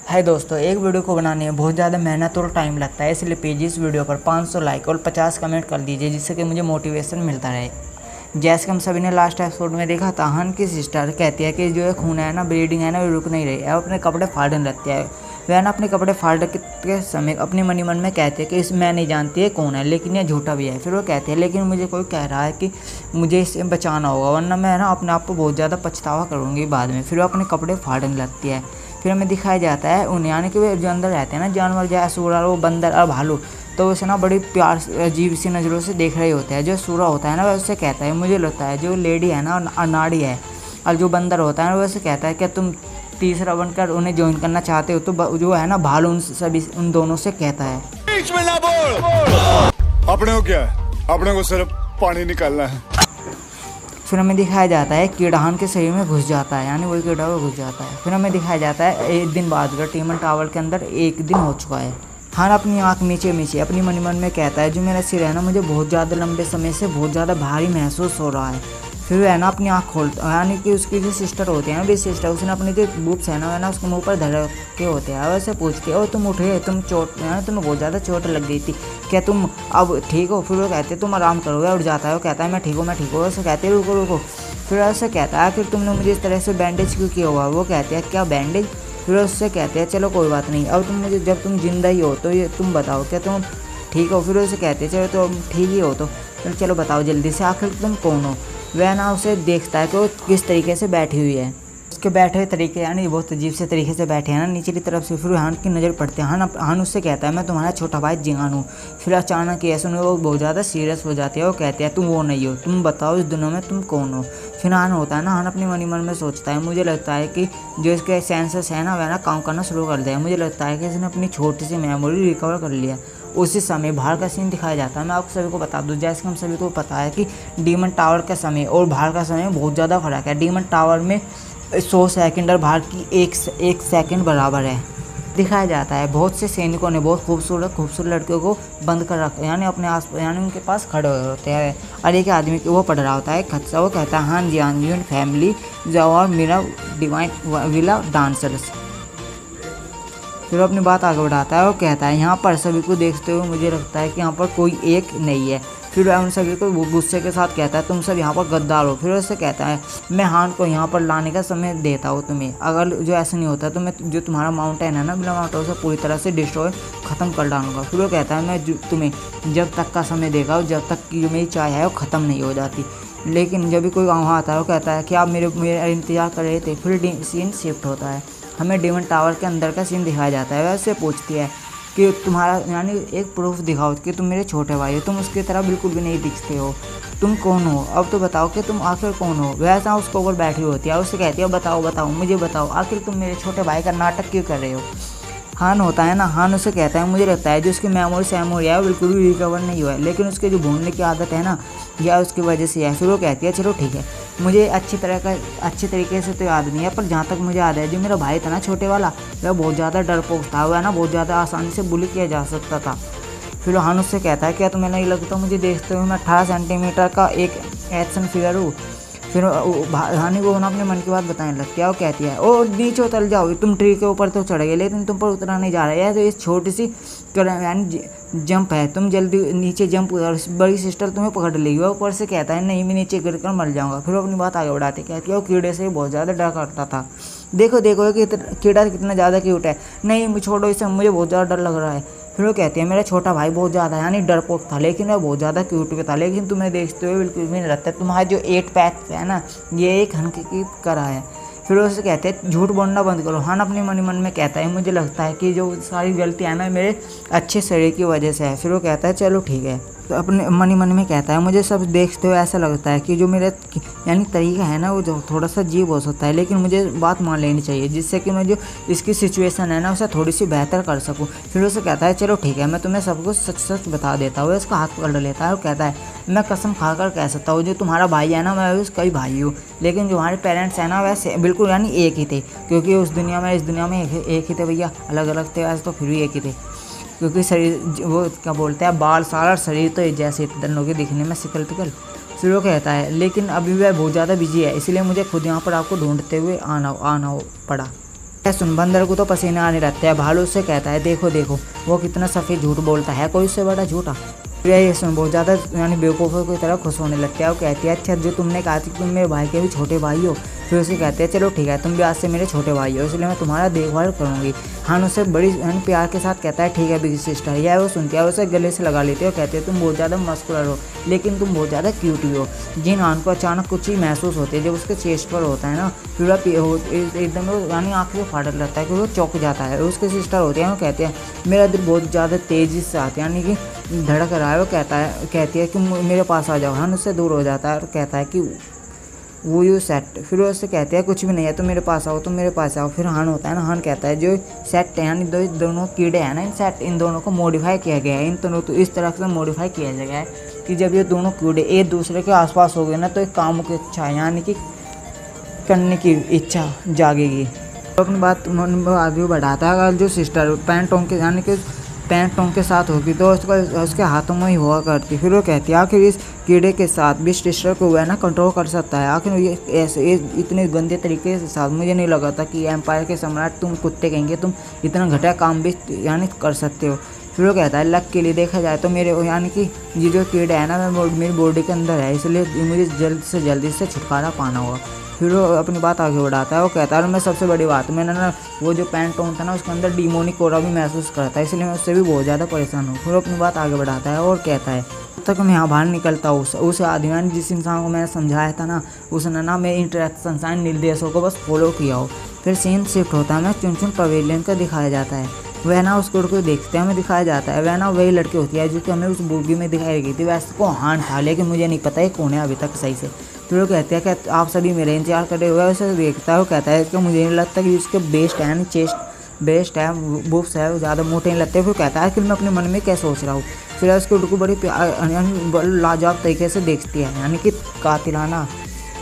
है दोस्तों, एक वीडियो को बनाने में बहुत ज़्यादा मेहनत और टाइम लगता है, इसलिए प्लीज़ इस वीडियो पर 500 लाइक और 50 कमेंट कर दीजिए, जिससे कि मुझे मोटिवेशन मिलता रहे। जैसे कि हम सभी ने लास्ट एपिसोड में देखा था, हन की सिस्टर कहती है कि जो है खून है ना, ब्लीडिंग है ना, वो रुक नहीं रही है, अपने कपड़े फाड़ने लगती है। वह ना अपने कपड़े फाड़ के समय अपने मन ही मन में कहती है कि इस मैं नहीं जानती है कौन है, लेकिन यह झूठा भी है। फिर वो कहती है लेकिन मुझे कोई कह रहा है कि मुझे इसे बचाना होगा, वरना मैं ना अपने आप को बहुत ज़्यादा पछतावा करूँगी बाद में। फिर वो अपने कपड़े फाड़ने लगती है। फिर हमें दिखाया जाता है उन्हें, यानी कि वे जो अंदर रहते हैं ना जानवर, जैसे सूरा, वो बंदर और भालू, तो उसे ना बड़ी प्यार अजीब सी नज़रों से देख रहे होते हैं। जो सूरा होता है ना, वह उससे कहता है मुझे लगता है जो लेडी है ना अनाड़ी है, और जो बंदर होता है ना वह उससे कहता है क्या तुम तीसरा बनकर उन्हें ज्वाइन करना चाहते हो। तो जो है ना भालू उन दोनों से कहता है बीच में ना बोल, अपने को क्या है, अपने को सिर्फ पानी निकालना है। फिर हमें दिखाया जाता है कीड़ाहन के शरीर में घुस जाता है, यानी वही कीड़ा वो घुस जाता है। फिर हमें दिखाया जाता है एक दिन बाद टीमन टावर के अंदर एक दिन हो चुका है। हान अपनी आँख मीचे मीचे अपनी मन मन में कहता है जो मेरा सिर है ना, मुझे बहुत ज़्यादा लंबे समय से बहुत ज़्यादा भारी महसूस हो रहा है। फिर वह है ना अपनी आँख खोलता है, यानी कि उसकी जो सिस्टर होती है ना, बिग सिस्टर, उसने अपने जो बूब्स है ना उसके मुंह पर धर के होते हैं। वैसे पूछती है ओ तुम उठे, तुम चोट है ना, तुम्हें बहुत ज़्यादा चोट लग गई थी, क्या तुम अब ठीक हो? फिर वो कहते तुम आराम करोगे। उठ जाता है, वो कहता है मैं ठीक हूँ मैं ठीक हूँ। वैसे कहते रुको रुको। फिर ऐसे कहता है फिर तुमने मुझे इस तरह से बैंडेज क्यों किया हुआ? वो कहते हैं क्या बैंडेज? फिर उससे कहते हैं चलो कोई बात नहीं, अब तुम मुझे जब तुम जिंदा ही हो तो ये तुम बताओ क्या तुम ठीक हो? फिर उसे कहते हैं चलो तो ठीक ही हो, तो फिर चलो बताओ जल्दी से आखिर तुम कौन हो? वह ना उसे देखता है कि वो किस तरीके से बैठी हुई है, उसके बैठे हुए तरीके यानी बहुत अजीब से तरीके से बैठे हैं ना नीचे की तरफ से। फिर हान की नज़र पड़ती है। हान उससे कहता है मैं तुम्हारा छोटा भाई जिंगान हूँ। फिर अचानक ये सुन वो बहुत ज़्यादा सीरियस हो जाती है। वो कहते हैं तुम वो नहीं हो, तुम बताओ इस दुनिया में तुम कौन हो? फिर हान होता है ना, हान अपने मन में सोचता है मुझे लगता है कि जो इसके सेंसस है ना वह ना काम करना शुरू कर दिया। मुझे लगता है कि इसने अपनी छोटी सी मेमोरी रिकवर कर लिया। उसी समय बाहर का सीन दिखाया जाता है। मैं आप सभी को बता दूं, जैसे कि हम सभी को पता है कि डीमन टावर का समय और बाहर का समय बहुत ज़्यादा फर्क है। डीमन टावर में 100 सेकंड और बाहर की एक सेकंड बराबर है। दिखाया जाता है बहुत से सैनिकों ने बहुत खूबसूरत लड़कियों को बंद कर रखा, यानी अपने आस यानी उनके पास खड़े हुए होते हैं, और एक आदमी वो पढ़ रहा होता है खदसा। वो कहता है हाँ जी एंड फैमिली जो और मेरा डिवाइन विला डांसर्स। फिर वो अपनी बात आगे बढ़ाता है। वो कहता है यहाँ पर सभी को देखते हुए मुझे लगता है कि यहाँ पर कोई एक नहीं है। फिर वह उन सभी को गुस्से के साथ कहता है तुम सब यहाँ पर गद्दार हो। फिर उससे कहता है मैं हान को यहाँ पर लाने का समय देता हूँ तुम्हें, अगर जो ऐसा नहीं होता तो मैं जो तुम्हारा माउंटेन है ना बिला माउंटेन उसे पूरी तरह से डिस्ट्रॉय ख़त्म कर डालूंगा। फिर वो कहता है मैं तुम्हें जब तक का समय देगा जब तक की जो मेरी चाय है वो ख़त्म नहीं हो जाती। लेकिन जब भी कोई वहाँ आता है वो कहता है कि आप मेरा इंतजार कर रहे थे। फिर सीन शिफ्ट होता है, हमें डीमन टावर के अंदर का सीन दिखाया जाता है। वैसे पूछती है कि तुम्हारा यानी एक प्रूफ दिखाओ कि तुम मेरे छोटे भाई हो, तुम उसकी तरह बिल्कुल भी नहीं दिखते हो, तुम कौन हो? अब तो बताओ कि तुम आखिर कौन हो? वैसा उसके ऊपर बैठी होती है, उससे कहती है बताओ मुझे बताओ आखिर तुम मेरे छोटे भाई का नाटक क्यों कर रहे हो? हान होता है ना, हान उसे कहता है मुझे लगता है जो उसकी मेमोरी है वो बिल्कुल भी रिकवर नहीं हुआ है, लेकिन उसके जो भूलने की आदत है ना यह उसकी वजह से है। फिर वो कहती है चलो ठीक है, मुझे अच्छी तरीके से तो याद नहीं है, पर जहाँ तक मुझे याद है जो मेरा भाई था ना छोटे वाला, वह बहुत ज़्यादा डरपोक था, वह ना बहुत ज़्यादा आसानी से बुली किया जा सकता था। फिर हान उससे कहता है क्या तुम्हें नहीं लगता मुझे देखते हुए मैं 18 सेंटीमीटर का एक एक्शन फिगर हूँ? फिर हानि को अपने मन की बात बताने लगती है। वो कहती है ओ नीचे उतर जाओ, तुम ट्री के ऊपर तो चढ़ गए लेकिन तुम पर उतरा नहीं जा रहा है, तो ये छोटी सी यानी जंप है, तुम जल्दी नीचे जंप और बड़ी सिस्टर तुम्हें पकड़ लेगी। वो ऊपर से कहता है नहीं मैं नीचे गिर कर मर जाऊँगा। फिर वो अपनी बात आगे बढ़ाती कहती है वो कीड़े से बहुत ज़्यादा डर करता था, देखो कि कीड़ा कितना ज़्यादा क्यूट है, नहीं छोड़ो इसे मुझे बहुत ज़्यादा डर लग रहा है। फिर वो कहती है मेरा छोटा भाई बहुत ज़्यादा यानी डरपोक था, लेकिन वह बहुत ज़्यादा क्यूट भी था, लेकिन तुम्हें देखते हुए बिल्कुल भी नहीं लगता, तुम्हारा जो 8 पैक है ना ये एक हल्के की करा है। फिर उससे कहते हैं झूठ बोलना बंद करो। हान अपने मन में कहता है मुझे लगता है कि जो सारी गलतियाँ है ना मेरे अच्छे शरीर की वजह से है। फिर वो कहता है चलो ठीक है, तो अपने मन में कहता है मुझे सब देखते हुए ऐसा लगता है कि जो मेरा यानी तरीका है ना वो जो थोड़ा सा अजीब हो सकता है, लेकिन मुझे बात मान लेनी चाहिए जिससे कि मैं जो इसकी सिचुएशन है ना उसे थोड़ी सी बेहतर कर सकूं। फिर उसे कहता है चलो ठीक है मैं तुम्हें सब कुछ सच बता देता हूँ। इसका हाथ पकड़ लेता है और कहता है मैं कसम खाकर कह सकता हूँ जो तुम्हारा भाई है ना मैं उसका ही भाई हूँ, लेकिन जो हमारे पेरेंट्स हैं ना वैसे बिल्कुल यानी एक ही थे, क्योंकि उस दुनिया में इस दुनिया में एक ही थे भैया, अलग अलग थे वैसे तो फिर भी एक ही थे, क्योंकि शरीर वो क्या बोलते हैं बाल सारा और शरीर तो जैसे दोनों के दिखने में सिकल पिकल। फिर वो कहता है लेकिन अभी वह बहुत ज़्यादा बिजी है, इसलिए मुझे खुद यहाँ पर आपको ढूंढते हुए आना पड़ा। सुन, बंदर को तो पसीने आने लगते हैं। भालू उससे कहता है देखो देखो वो कितना सफ़ेद झूठ बोलता है, कोई उससे बड़ा झूठा। फिर ये सुन बहुत ज़्यादा यानी बेवकूफ़ों की तरह खुश होने लगता है। वो कहती है अच्छा जो तुमने कहा था कि तुम मेरे भाई के भी छोटे भाई हो। फिर उसे कहते हैं चलो ठीक है तुम भी आज से मेरे छोटे भाई हो, इसलिए मैं तुम्हारा देखभाल करूँगी। हान उसे बड़ी प्यार के साथ कहता है ठीक है बिग सिस्टर। यह वो सुनती है, उसे गले से लगा लेती है और कहते हैं तुम बहुत ज़्यादा मस्कुलर हो लेकिन तुम बहुत ज़्यादा क्यूट भी हो। जिन हान को अचानक कुछ ही महसूस होती है जब उसके चेस्ट पर होता है ना, फिर एकदम यानी आँखें से फाटक लगता है कि वो चौंक जाता है। उसके सिस्टर होती है, वो कहते हैं मेरा दिल बहुत ज़्यादा तेज़ी से आता है यानी कि धड़क रहा है। वो कहती है कि मेरे पास आ जाओ। हान उससे दूर हो जाता है और कहता है कि वो यू सेट। फिर वो उससे कहते हैं कुछ भी नहीं है तुम मेरे पास आओ, तुम मेरे पास आओ। फिर हान होता है ना, हान कहता है जो सेट है यानी दोनों कीड़े हैं ना, इन सेट इन दोनों को मॉडिफाई किया गया है। इन दोनों तो इस तरह से मॉडिफाई किया गया है कि जब ये दोनों कीड़े एक दूसरे के आसपास हो गए ना तो एक काम की इच्छा यानी कि करने की इच्छा जागेगी। तो अपनी बात आगे बढ़ाता है। अगर जो सिस्टर पैंटों के यानी कि पैंटों के साथ होगी तो उसके हाथों में ही हुआ करती। फिर वो कहती है आखिर इस कीड़े के साथ भी सिस्टर को वह ना कंट्रोल कर सकता है। आखिर ये ऐसे इतने गंदे तरीके से साथ मुझे नहीं लगा था कि एम्पायर के सम्राट तुम कुत्ते कहेंगे तुम इतना घटिया काम भी यानी कर सकते हो। फिर वो कहता है लक के लिए देखा जाए तो मेरे यानी कि ये जो कीड़ा है ना मेरी बॉडी के अंदर है, इसलिए मुझे जल्द से जल्दी से छुटकारा पाना होगा। फिर वो अपनी बात आगे बढ़ाता है। वो कहता है और मैं सबसे बड़ी बात मैंने ना वो जो पैंटोन था ना उसके अंदर डिमोनिक कोरा भी महसूस करता है, इसलिए मैं उससे भी बहुत ज़्यादा परेशान हूँ। फिर वो अपनी बात आगे बढ़ाता है और कहता है जब तक मैं यहाँ बाहर निकलता हूँ उस आदमी जिस इंसान को मैंने समझाया था ना उसने ना मेरे इंटरेक्शन साइन निर्देशों को बस फॉलो किया हो। फिर सीन शिफ्ट होता है, मैं चुन पवेलियन का दिखाया जाता है। वह ना उस को देखते हैं हमें दिखाया जाता है। वह ना वही लड़की होती है जो कि हमें उस मूवी में दिखाई गई थी। वैसे को हान था लेकिन मुझे नहीं पता है कौन है अभी तक सही से। फिर वो कहते हैं कि आप सभी मेरे इंतजार करे हुए उसे देखता है। वो कहता है कि मुझे नहीं लगता कि उसके बेस्ट है यानी चेस्ट बेस्ट है बुफ्स है वो ज़्यादा मोटे नहीं लगते। फिर कहता है कि मैं अपने मन में क्या सोच रहा हूँ। फिर उसको उनको बड़ी लाजवाब तरीके से देखती है यानी कि कातिलाना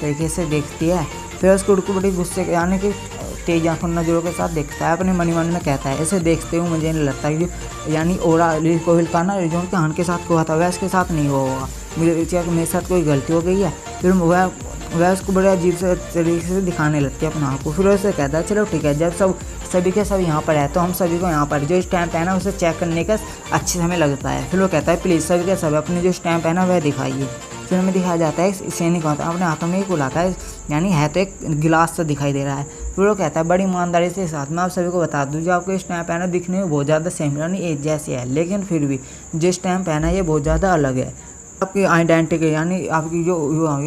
तरीके से देखती है। फिर उसको उनको बड़ी गुस्से यानी कि तेज आंखों नज़रों के साथ देखता है। अपने मन में कहता है ऐसे देखते हुए मुझे नहीं लगता कि यानी ओरा कोहिल का ना जो उनके हान के साथ हुआ था वह इसके साथ नहीं हुआ होगा, मुझे मेरे साथ कोई गलती हो गई है। फिर वह उसको बड़े अजीब से तरीके से दिखाने लगती है अपने आप को। फिर वैसे कहता है चलो ठीक है जब सभी के सब यहाँ पर है तो हम सभी को यहाँ पर जो स्टैम्प है ना उसे चेक करने का अच्छे समय लगता है। फिर वो कहता है प्लीज़ सभी के सब अपने जो स्टैम्प है ना वह दिखाइए। फिर हमें दिखाया जाता है सैनिक होता है अपने हाथों में ही बुलाता है यानी है तो एक गिलास सा दिखाई दे रहा है। फिर वो कहता है बड़ी ईमानदारी से साथ में आप सभी को बता दूँ जो आपको स्टैम्प है ना दिखने में बहुत ज़्यादा सेम यानी एक जैसे है, लेकिन फिर भी जो स्टैम्प है ना ये बहुत ज़्यादा अलग है। आपकी आइडेंटिटी यानी आपकी जो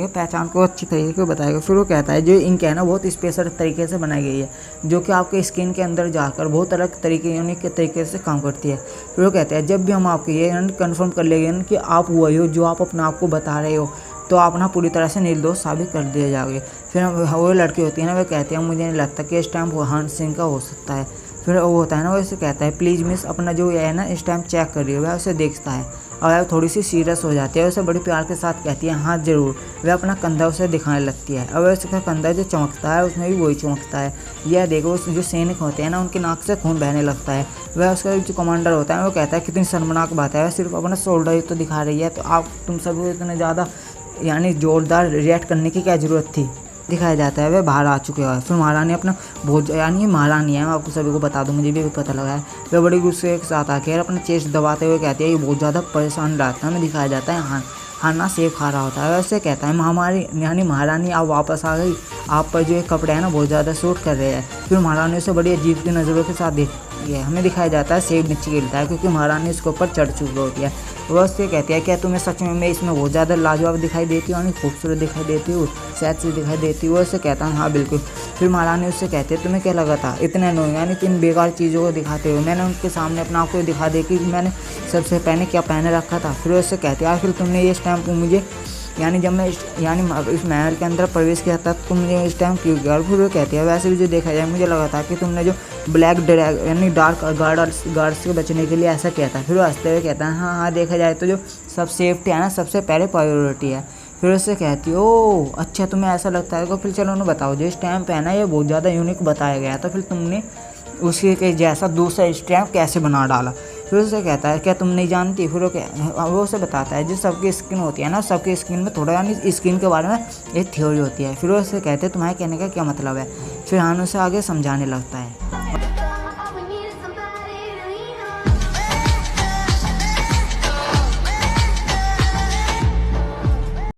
पहचान को अच्छी तरीके से बताएगा। फिर वो कहता है जो इंक है ना बहुत स्पेशल तरीके से बनाई गई है जो कि आपके स्किन के अंदर जाकर बहुत अलग तरीके यूनिक के तरीके से काम करती है। फिर वो कहता है जब भी हम आपके ये कन्फर्म कर लेंगे कि आप वही हो जो आप अपने आप को बता रहे हो तो आप ना पूरी तरह से निर्दोष साबित कर दिए जाओगे। फिर वो लड़की होती है ना वह कहती है मुझे नहीं लगता कि स्टैम्प हान सिंह का हो सकता है। फिर वो होता है ना वो इसे कहता है प्लीज़ मिस अपना जो है ना स्टैम्प चेक करिए। वह उसे देखता है और वह थोड़ी सी सीरियस हो जाती है। उसे बड़ी प्यार के साथ कहती है हाँ ज़रूर। वह अपना कंधा उसे दिखाने लगती है और उसका कंधा जो चमकता है उसमें भी वही चमकता है। यह देखो जो सैनिक होते हैं ना उनके नाक से खून बहने लगता है। वह उसका जो कमांडर होता है वो कहता है कितनी शर्मनाक बात है, वह सिर्फ अपना शोल्डर ही तो दिखा रही है तो आप तुम सब इतने ज़्यादा यानी जोरदार रिएक्ट करने की क्या ज़रूरत थी। दिखाया जाता है वह बाहर आ चुके हैं। फिर महारानी अपना बहुत यानी महारानी है मैं आपको सभी को बता दूं मुझे भी पता लगा है। वह बड़ी गुस्से के साथ आकर अपना चेस्ट दबाते हुए कहती है ये बहुत ज़्यादा परेशान रहता है। हमें दिखाया जाता है हाना सेब खा रहा होता है। वैसे कहता है हमारी यानी महारानी आप वापस आ गई, आप पर जो एक कपड़े हैं ना बहुत ज़्यादा सूट कर रहे हैं। फिर महारानी उसे बड़ी अजीब की नज़रों के साथ देखती है। हमें दिखाया जाता है सेब नीचे गिरता है क्योंकि महारानी उसके ऊपर चढ़ चुकी होती है। वह उससे कहती है क्या तुम्हें सच में मैं इसमें बहुत ज़्यादा लाजवाब दिखाई देती हूँ यानी खूबसूरत दिखाई देती हूँ शायद से दिखाई देती हूँ। उससे कहता हूँ हाँ बिल्कुल। फिर महारानी उससे कहती है तुम्हें क्या लगा था इतने नो यानी इन बेकार चीज़ों को दिखाते हुए मैंने उनके सामने अपने आप को दिखा दे कि मैंने सबसे पहले क्या पहने रखा था। फिर उससे कहती है आखिर तुमने ये स्टैम्प मुझे यानी जब मैं यानी इस महल के अंदर प्रवेश किया था तुम मुझे इस टाइम क्यों किया। और फिर वो कहती है वैसे भी जो देखा जाए मुझे लगा था कि तुमने जो ब्लैक ड्रैग यानी डार्क गार्ड्स से बचने के लिए ऐसा किया था। फिर वो हंसते हुए कहता है हाँ देखा जाए तो जो सब सेफ्टी है ना सबसे पहले प्रायोरिटी है। फिर उससे कहती है ओ अच्छा तुम्हें ऐसा लगता है। तो फिर चलो उन्हें बताओ जो स्टैम्प है ना ये बहुत ज़्यादा यूनिक बताया गया तो फिर तुमने उसके जैसा दूसरा स्टैम्प कैसे बना डाला। फिर उससे कहता है क्या तुम नहीं जानती। फिर वो उसे बताता है जो सबकी स्किन होती है ना सबकी स्किन में थोड़ा यानी स्किन के बारे में एक थ्योरी होती है। फिर वो उससे कहते हैं तुम्हारे कहने का क्या मतलब है। फिर हान उसे आगे समझाने लगता है।